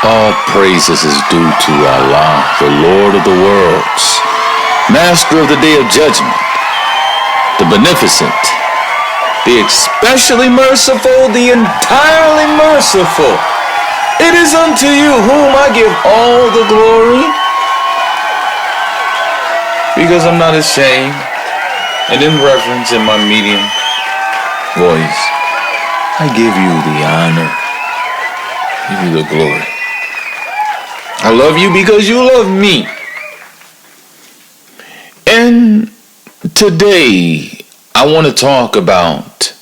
All praises is due to Allah, the Lord of the worlds, Master of the Day of Judgment, the Beneficent, the especially merciful, the entirely merciful. It is unto you whom I give all the glory, because I'm not ashamed, and in reverence in my medium voice, I give you the honor, give you the glory. I love you because you love me. And today, I want to talk about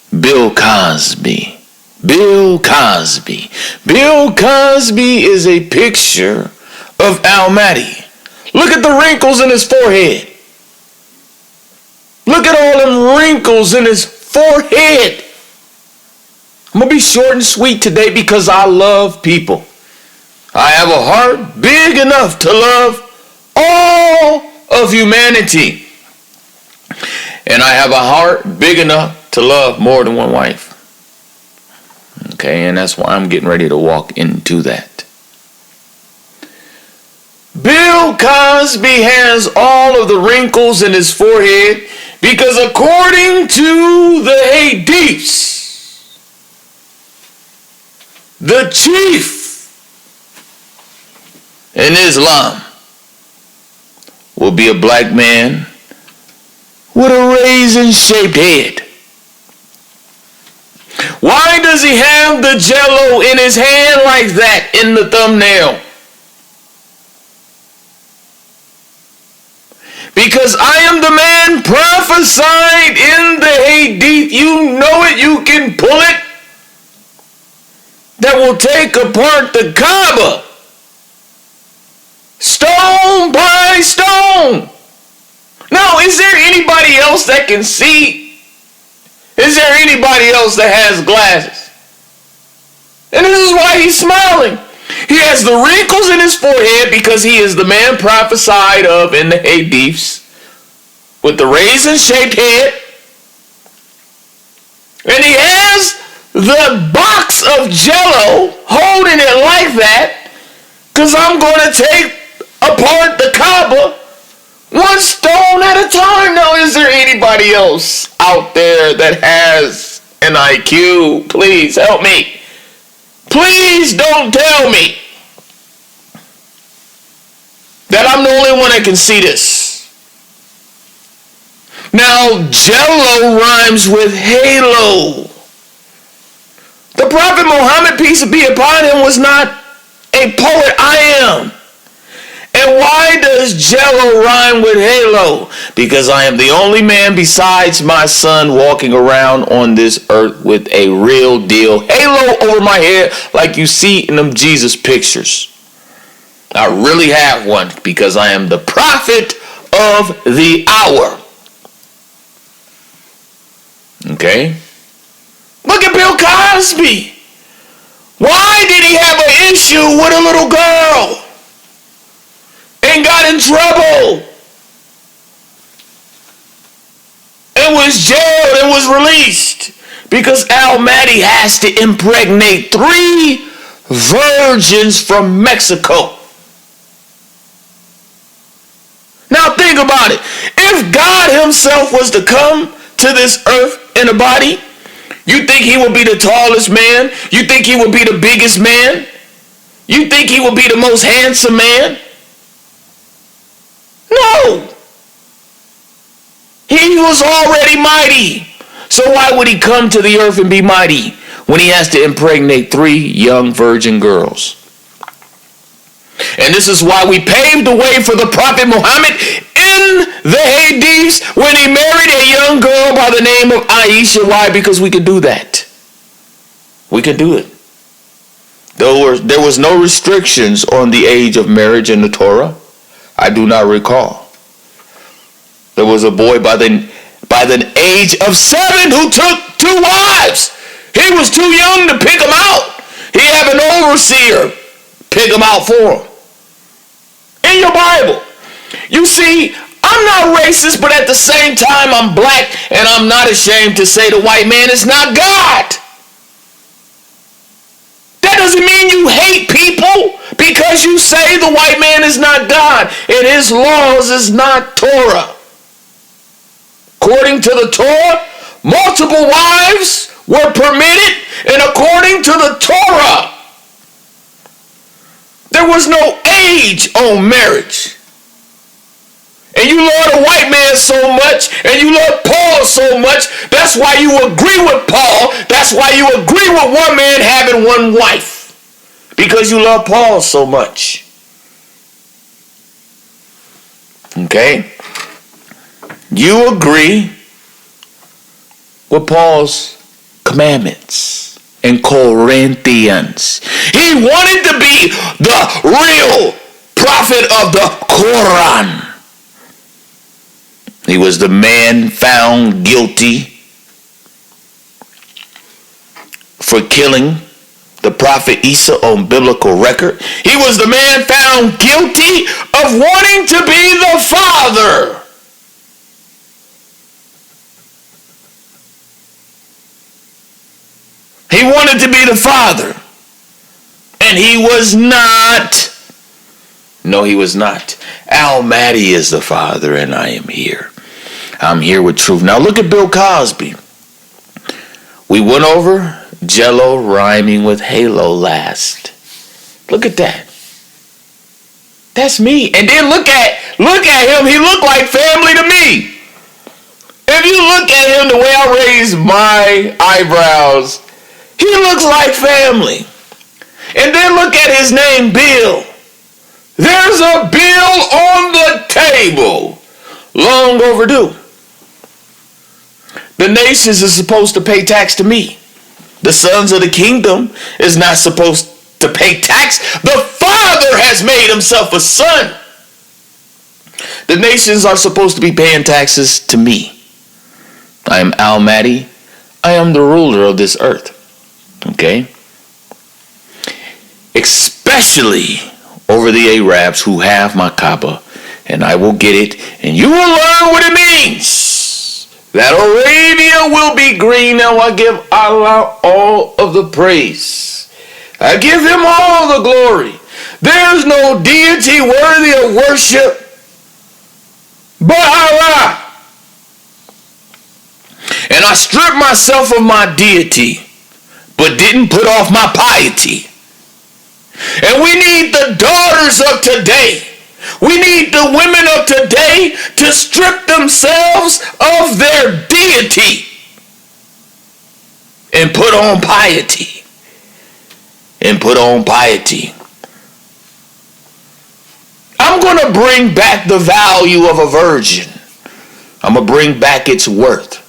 Bill Cosby. Bill Cosby. Bill Cosby is a picture of Mahdi. Look at the wrinkles in his forehead. Look at all them wrinkles in his forehead. I'm going to be short and sweet today because I love people. I have a heart big enough to love all of humanity. And I have a heart big enough to love more than one wife. Okay, and that's why I'm getting ready to walk into that. Bill Cosby has all of the wrinkles in his forehead because according to the Hadiths, the chief in Islam will be a black man with a raisin-shaped head. Why does he have the jello in his hand like that in the thumbnail? Because I am the man prophesied in the Hadith. You know it, you can pull it. That will take apart the Kaaba. Stone by stone. Now, is there anybody else that can see? Is there anybody else that has glasses? And this is why he's smiling. He has the wrinkles in his forehead because he is the man prophesied of in the Hadiths with the raisin-shaped head. And he has the box of jello holding it like that because I'm going to take apart the Kaaba one stone at a time. Now, is there anybody else out there that has an IQ? Please help me. Please don't tell me that I'm the only one that can see this. Now, jello rhymes with halo. The Prophet Muhammad, peace be upon him, was not a poet. I am. And why does jello rhyme with halo? Because I am the only man besides my son walking around on this earth with a real deal halo over my head like you see in them Jesus pictures. I really have one because I am the prophet of the hour. Okay? Look at Bill Cosby. Why did he have an issue with a little girl? And got in trouble and was jailed and was released because Mahdi has to impregnate 3 virgins from Mexico. Now think about it. If God himself was to come to this earth in a body, you think he would be the tallest man? You think he would be the biggest man? You think he would be the most handsome man? No. He was already mighty. So why would he come to the earth and be mighty when he has to impregnate 3 young virgin girls? And this is why we paved the way for the Prophet Muhammad in the Hadiths when he married a young girl by the name of Aisha. Why? Because we could do that. We could do it. There was no restrictions on the age of marriage in the Torah. I do not recall. There was a boy by the age of 7 who took 2 wives. He was too young to pick them out. He had an overseer pick them out for him. In your Bible. You see, I'm not racist, but at the same time I'm black, and I'm not ashamed to say the white man is not God. That doesn't mean you hate people. Because you say the white man is not God and his laws is not Torah. According to the Torah, multiple wives were permitted, and according to the Torah, there was no age on marriage. And you love the white man so much, and you love Paul so much, that's why you agree with Paul. That's why you agree with one man having one wife. Because you love Paul so much. Okay? You agree with Paul's commandments in Corinthians. He wanted to be the real prophet of the Quran. He was the man found guilty for killing the prophet Isa on biblical record. He was the man found guilty of wanting to be the father. He wanted to be the father. And he was not. No, he was not. Mahdi is the father, and I am here. I'm here with truth. Now look at Bill Cosby. We went over Jello rhyming with Halo last. Look at that. That's me. And then look at him. He looked like family to me. If you look at him the way I raise my eyebrows, he looks like family. And then look at his name, Bill. There's a bill on the table. Long overdue. The nations is supposed to pay tax to me. The sons of the kingdom is not supposed to pay tax. The Father has made himself a son. The nations are supposed to be paying taxes to me. I am Mahdi. I am the ruler of this earth. Okay? Especially over the Arabs who have my Kaaba, and I will get it, and you will learn what it means. That Arabia will be green. Now I give Allah all of the praise. I give him all the glory. There's no deity worthy of worship but Allah. And I stripped myself of my deity, but didn't put off my piety. And we need the daughters of today. We need the women of today to strip themselves of their deity and put on piety. And put on piety. I'm going to bring back the value of a virgin. I'm going to bring back its worth.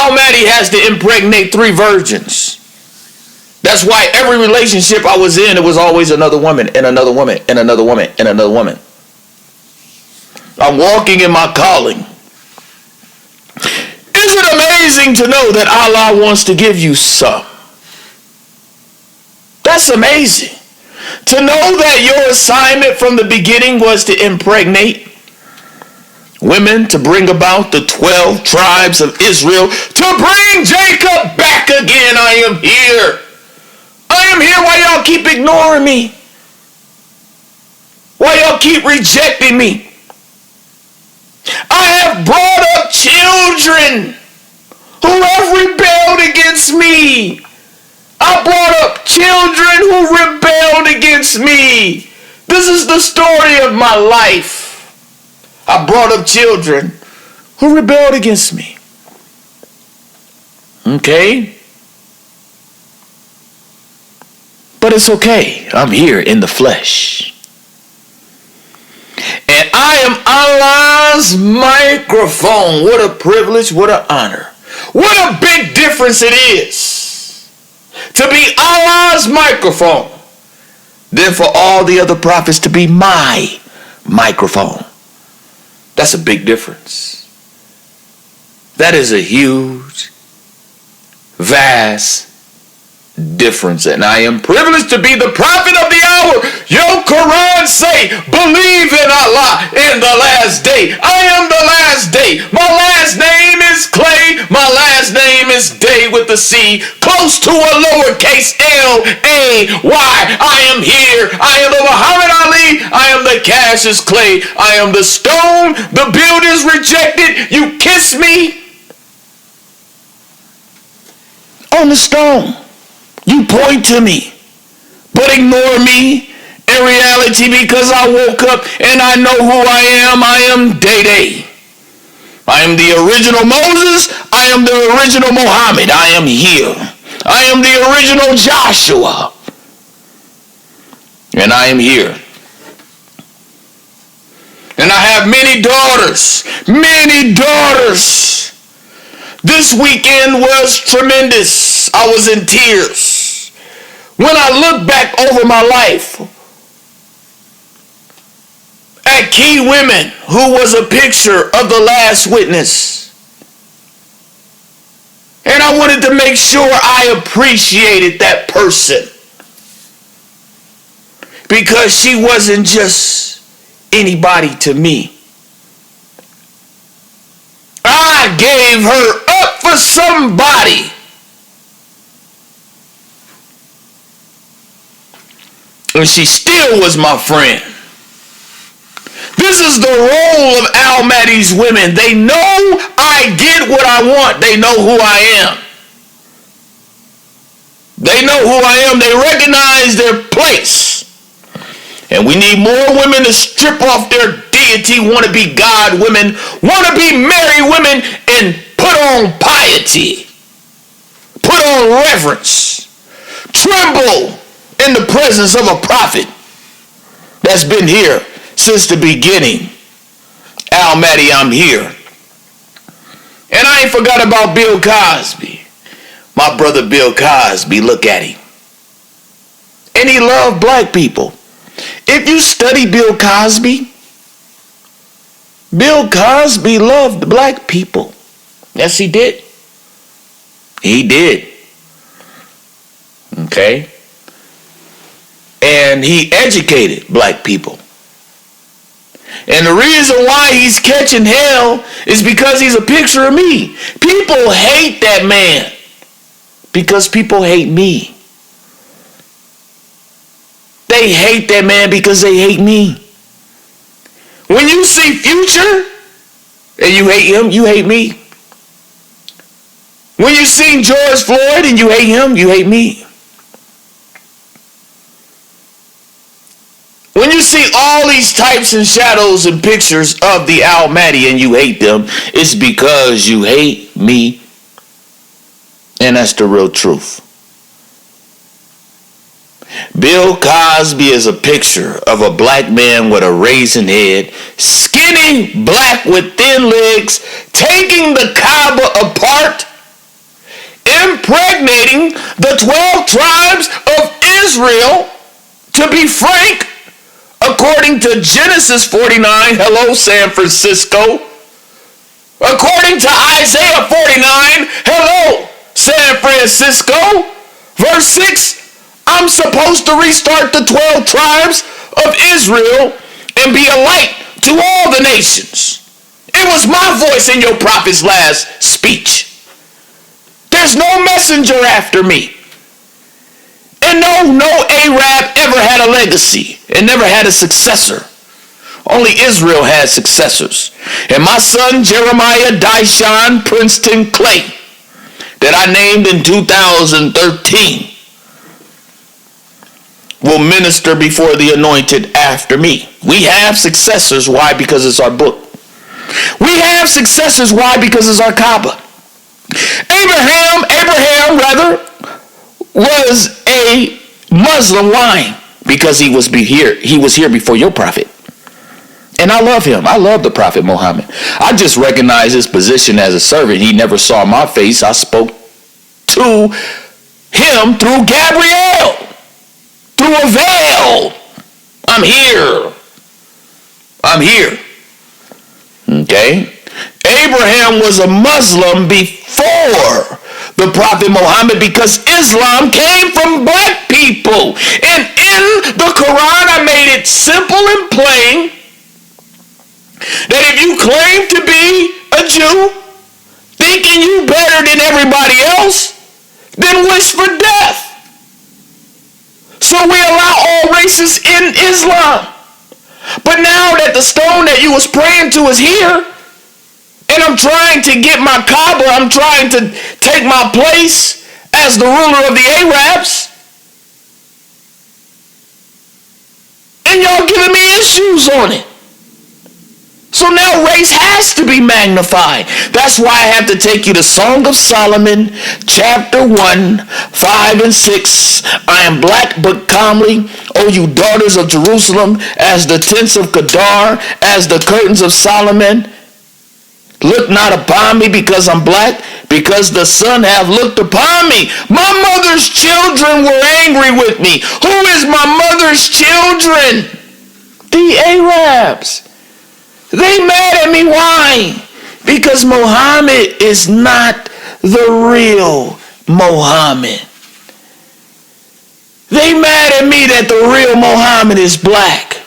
Mahdi has to impregnate 3 virgins. That's why every relationship I was in, it was always another woman and another woman and another woman and another woman. I'm walking in my calling. Is it amazing to know that Allah wants to give you some? That's amazing. To know that your assignment from the beginning was to impregnate women, to bring about the 12 tribes of Israel, to bring Jacob back again. I am here. I am here. Why y'all keep ignoring me? Why y'all keep rejecting me? I have brought up children who have rebelled against me. I brought up children who rebelled against me. This is the story of my life. I brought up children who rebelled against me. Okay? But it's okay. I'm here in the flesh. And I am Allah's microphone. What a privilege, what an honor. What a big difference it is to be Allah's microphone than for all the other prophets to be my microphone. That's a big difference. That is a huge, vast difference. And I am privileged to be the prophet of the hour. Your Quran say, believe in Allah in the last day. I am the last day. My last name is Clay. My last name is Day with the C, close to a lowercase L-A-Y. I am here. I am the Muhammad Ali. I am the Cassius Clay. I am the stone the builders rejected. You kiss me on the stone. You point to me, but ignore me in reality because I woke up and I know who I am. I am Day. I am the original Moses. I am the original Muhammad. I am here. I am the original Joshua. And I am here. And I have many daughters. Many daughters. This weekend was tremendous. I was in tears. When I look back over my life at key women who was a picture of the last witness. And I wanted to make sure I appreciated that person. Because she wasn't just anybody to me. I gave her up for somebody. And she still was my friend. This is the role of Al Mahdi's women. They know I get what I want. They know who I am. They know who I am. They recognize their place. And we need more women to strip off their deity, want to be God women, want to be Mary women, and put on piety, put on reverence, tremble in the presence of a prophet that's been here since the beginning. Al Mahdi, I'm here. And I ain't forgot about Bill Cosby. My brother Bill Cosby, look at him. And he loved black people. If you study Bill Cosby loved black people. Yes, he did. He did. Okay? And he educated black people. And the reason why he's catching hell is because he's a picture of me. People hate that man because people hate me. They hate that man because they hate me. When you see Future and you hate him, you hate me. When you see George Floyd and you hate him, you hate me. When you see all these types and shadows and pictures of the Al Mahdi and you hate them, it's because you hate me. And that's the real truth. Bill Cosby is a picture of a black man with a raisin head, skinny black with thin legs, taking the Kaaba apart, impregnating the 12 tribes of Israel. To be frank, according to Genesis 49, hello San Francisco. According to Isaiah 49, hello San Francisco. Verse 6, I'm supposed to restart the 12 tribes of Israel and be a light to all the nations. It was my voice in your prophet's last speech. There's no messenger after me. And no Arab ever had a legacy and never had a successor. Only Israel had successors. And my son Jeremiah Dyshon Princeton Clay, that I named in 2013, will minister before the anointed after me. We have successors. Why? Because it's our book. We have successors. Why? Because it's our Kaaba. Abraham was a Muslim. Why? Because he was here before your prophet. And I love him. I love the Prophet Muhammad. I just recognize his position as a servant. He never saw my face. I spoke to him through Gabrielle. Through a veil. I'm here. Okay? Abraham was a Muslim before the Prophet Muhammad, because Islam came from black people. And in the Quran, I made it simple and plain that if you claim to be a Jew, thinking you better than everybody else, then wish for death. So we allow all races in Islam. But now that the stone that you was praying to is here, and I'm trying to get my Kaaba, I'm trying to take my place as the ruler of the Arabs, and y'all giving me issues on it. So now race has to be magnified. That's why I have to take you to Song of Solomon, chapter 1, 5 and 6. I am black but comely, O you daughters of Jerusalem, as the tents of Kedar, as the curtains of Solomon. Look not upon me because I'm black, because the sun hath looked upon me. My mother's children were angry with me. Who is my mother's children? The Arabs. They mad at me. Why? Because Muhammad is not the real Muhammad. They mad at me that the real Muhammad is black.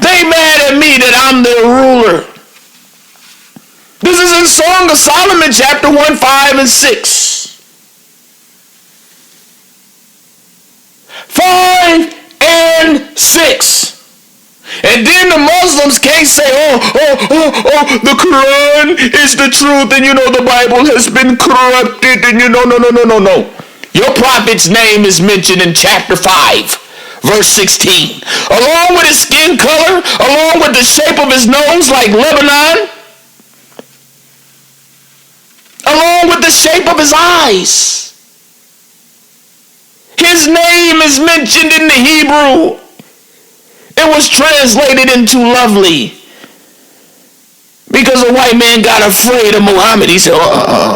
They mad at me that I'm their ruler. This is in Song of Solomon, chapter 1, 5 and 6. 5 and 6. And then the Muslims can't say, the Quran is the truth, and the Bible has been corrupted, and no. Your prophet's name is mentioned in chapter 5, verse 16. Along with his skin color, along with the shape of his nose like Lebanon, along with the shape of his eyes. His name is mentioned in the Hebrew. It was translated into lovely. Because a white man got afraid of Muhammad. He said,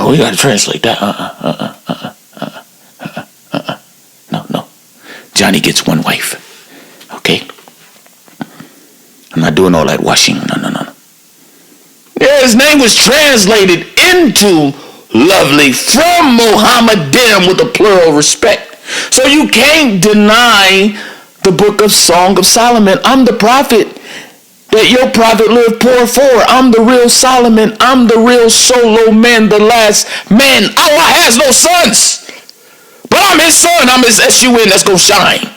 we got to translate that. No. Johnny gets one wife. Okay? I'm not doing all that washing. No. Yeah, his name was translated into lovely from Muhammadan with a plural respect. So you can't deny the book of Song of Solomon. I'm the prophet that your prophet lived poor for. I'm the real Solomon. I'm the real solo man, the last man. Allah has no sons. But I'm his son. I'm his S-U-N that's going to shine.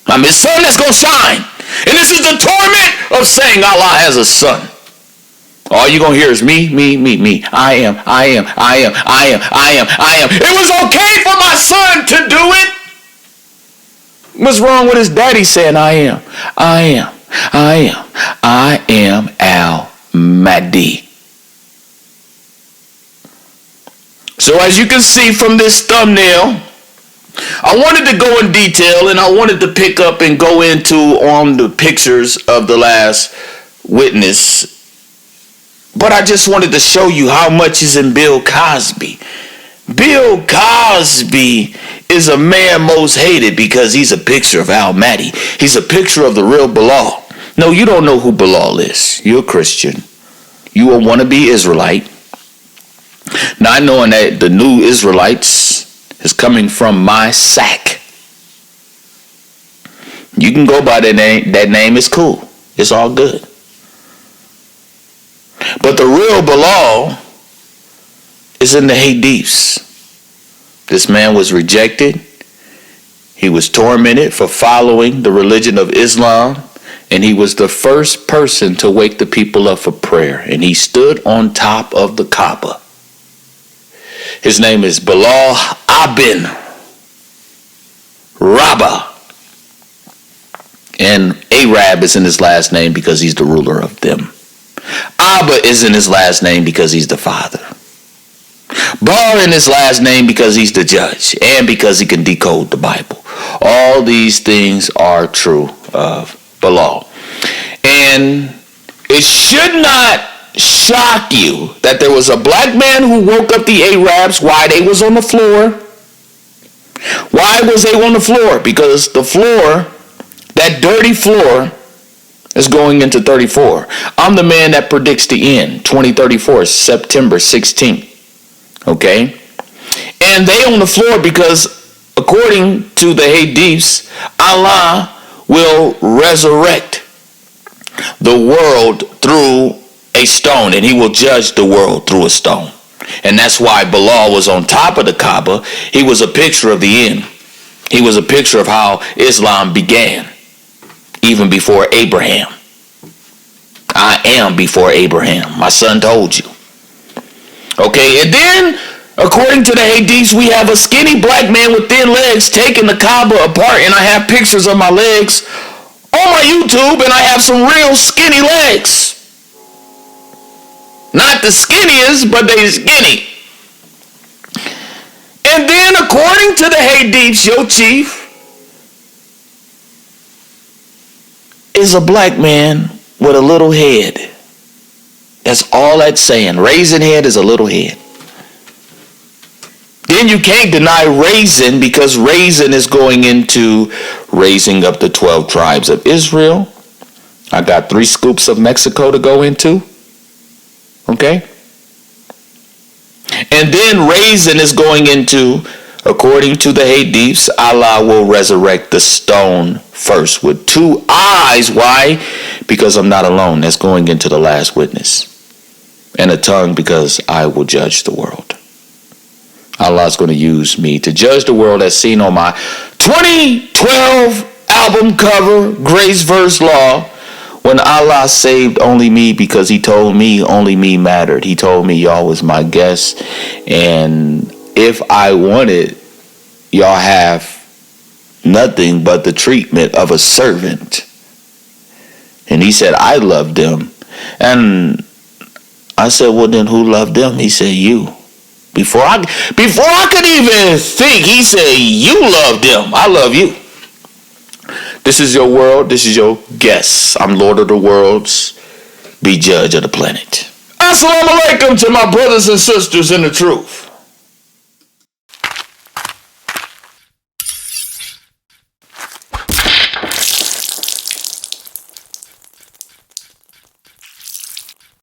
I'm his son that's going to shine. And this is the torment of saying Allah has a son. All you're going to hear is me. I am. It was okay for my son to do it. What's wrong with his daddy saying I am al-Mahdi. So as you can see from this thumbnail, I wanted to go in detail, and I wanted to pick up and go into on the pictures of the last witness. But I just wanted to show you how much is in Bill Cosby. Bill Cosby is a man most hated because he's a picture of al-Mahdi. He's a picture of the real Bilal. No, you don't know who Bilal is. You're a Christian. You a wannabe Israelite. Not knowing that the new Israelites is coming from my sack. You can go by that name. That name is cool. It's all good. But the real Bilal is in the Hades. This man was rejected. He was tormented for following the religion of Islam. And he was the first person to wake the people up for prayer. And he stood on top of the Kaaba. His name is Bilal ibn Rabah. And Arab is in his last name because he's the ruler of them. Abba is in his last name because he's the father. Bar in his last name because he's the judge and because he can decode the Bible. All these things are true of Bilal. And it should not shock you that there was a black man who woke up the Arabs while they was on the floor. Why was they on the floor? Because the floor, that dirty floor, is going into 34. I'm the man that predicts the end. 2034, September 16th. Okay? And they on the floor because according to the hadiths, Allah will resurrect the world through a stone, and he will judge the world through a stone. And that's why Bilal was on top of the Kaaba. He was a picture of the end. He was a picture of how Islam began, even before Abraham. I am before Abraham. My son told you. Okay, and then, according to the hadiths, we have a skinny black man with thin legs taking the Kaaba apart, and I have pictures of my legs on my YouTube, and I have some real skinny legs. Not the skinniest, but they skinny. And then, according to the hadiths, your chief is a black man with a little head. That's all that's saying. Raisin head is a little head. Then you can't deny raisin, because raisin is going into raising up the 12 tribes of Israel. I got 3 scoops of Mexico to go into. Okay? And then raisin is going into, according to the hadiths, Allah will resurrect the stone first with 2 eyes. Why? Because I'm not alone. That's going into the last witness. And a tongue, because I will judge the world. Allah is going to use me to judge the world, as seen on my 2012 album cover, Grace Verse Law, when Allah saved only me because he told me only me mattered. He told me y'all was my guests, and if I wanted, y'all have nothing but the treatment of a servant. And he said, I loved them. And I said, well, then who loved them? He said, you. Before I could even think, he said, you love them. I love you. This is your world. This is your guess. I'm Lord of the worlds. Be judge of the planet. Assalamu alaikum to my brothers and sisters in the truth.